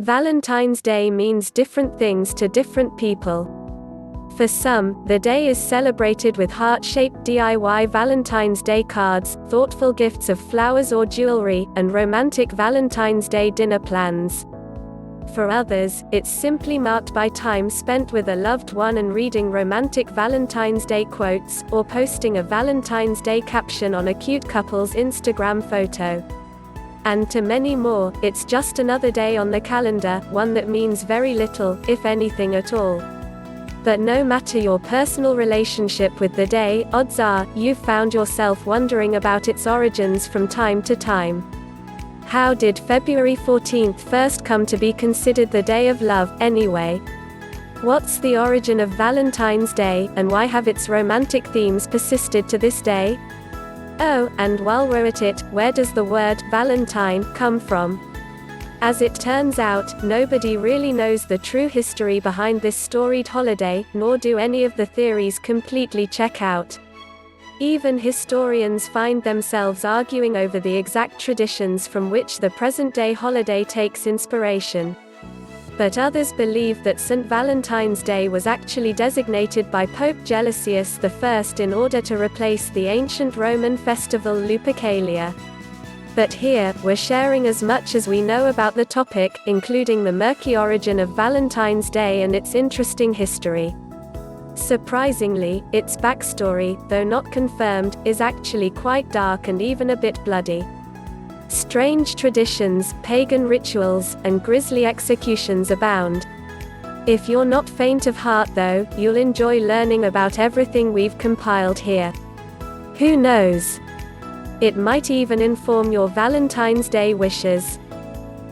Valentine's Day means different things to different people. For some, the day is celebrated with heart-shaped DIY Valentine's Day cards, thoughtful gifts of flowers or jewelry, and romantic Valentine's Day dinner plans. For others, it's simply marked by time spent with a loved one and reading romantic Valentine's Day quotes, or posting a Valentine's Day caption on a cute couple's Instagram photo. And to many more, it's just another day on the calendar, one that means very little, if anything at all. But no matter your personal relationship with the day, odds are, you've found yourself wondering about its origins from time to time. How did February 14th first come to be considered the day of love, anyway? What's the origin of Valentine's Day, and why have its romantic themes persisted to this day? Oh, and while we're at it, where does the word Valentine come from? As it turns out, nobody really knows the true history behind this storied holiday, nor do any of the theories completely check out. Even historians find themselves arguing over the exact traditions from which the present-day holiday takes inspiration. But others believe that St. Valentine's Day was actually designated by Pope Gelasius I in order to replace the ancient Roman festival Lupercalia. But here, we're sharing as much as we know about the topic, including the murky origin of Valentine's Day and its interesting history. Surprisingly, its backstory, though not confirmed, is actually quite dark and even a bit bloody. Strange traditions, pagan rituals, and grisly executions abound. If you're not faint of heart though, you'll enjoy learning about everything we've compiled here. Who knows? It might even inform your Valentine's Day wishes.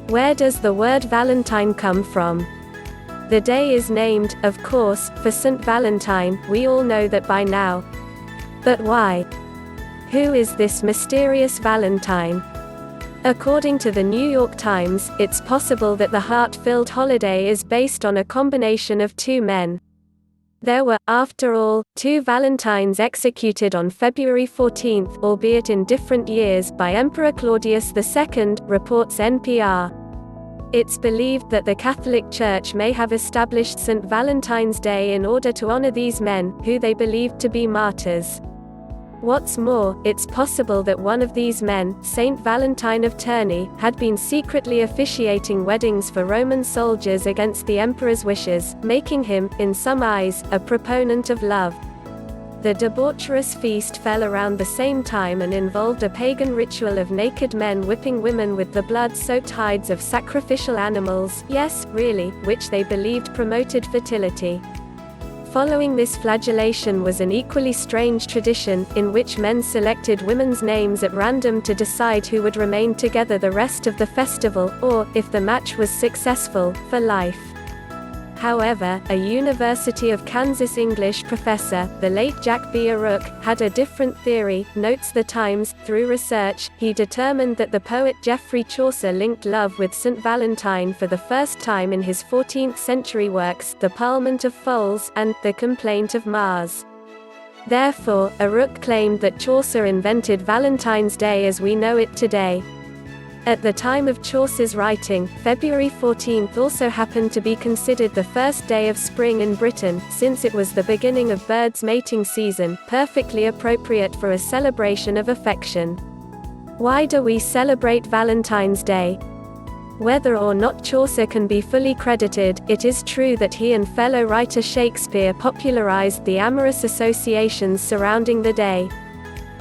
Where does the word Valentine come from? The day is named, of course, for St. Valentine, we all know that by now. But why? Who is this mysterious Valentine? According to the New York Times, it's possible that the heart-filled holiday is based on a combination of two men. There were, after all, two Valentines executed on February 14th, albeit in different years, by Emperor Claudius II, reports NPR. It's believed that the Catholic Church may have established St. Valentine's Day in order to honor these men, who they believed to be martyrs. What's more, it's possible that one of these men, Saint Valentine of Terni, had been secretly officiating weddings for Roman soldiers against the emperor's wishes, making him, in some eyes, a proponent of love. The debaucherous feast fell around the same time and involved a pagan ritual of naked men whipping women with the blood-soaked hides of sacrificial animals, yes, really, which they believed promoted fertility. Following this flagellation was an equally strange tradition, in which men selected women's names at random to decide who would remain together the rest of the festival, or, if the match was successful, for life. However, a University of Kansas English professor, the late Jack B. Aruk, had a different theory, notes the Times. Through research, he determined that the poet Geoffrey Chaucer linked love with St. Valentine for the first time in his 14th-century works, The Parlement of Foals, and The Complaint of Mars. Therefore, Aruk claimed that Chaucer invented Valentine's Day as we know it today. At the time of Chaucer's writing, February 14th also happened to be considered the first day of spring in Britain, since it was the beginning of birds' mating season, perfectly appropriate for a celebration of affection. Why do we celebrate Valentine's Day? Whether or not Chaucer can be fully credited, it is true that he and fellow writer Shakespeare popularized the amorous associations surrounding the day.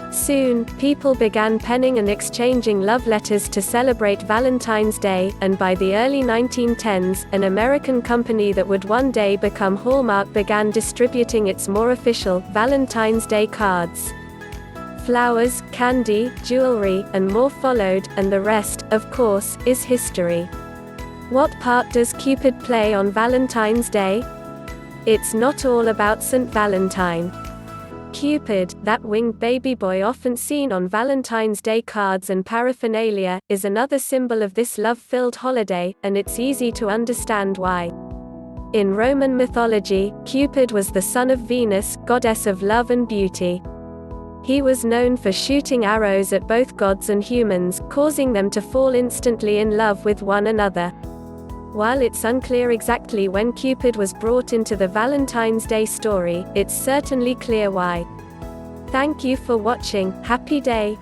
Soon, people began penning and exchanging love letters to celebrate Valentine's Day, and by the early 1910s, an American company that would one day become Hallmark began distributing its more official Valentine's Day cards. Flowers, candy, jewelry, and more followed, and the rest, of course, is history. What part does Cupid play on Valentine's Day? It's not all about St. Valentine. Cupid, that winged baby boy often seen on Valentine's Day cards and paraphernalia, is another symbol of this love-filled holiday, and it's easy to understand why. In Roman mythology, Cupid was the son of Venus, goddess of love and beauty. He was known for shooting arrows at both gods and humans, causing them to fall instantly in love with one another. While it's unclear exactly when Cupid was brought into the Valentine's Day story, it's certainly clear why. Thank you for watching. Happy day!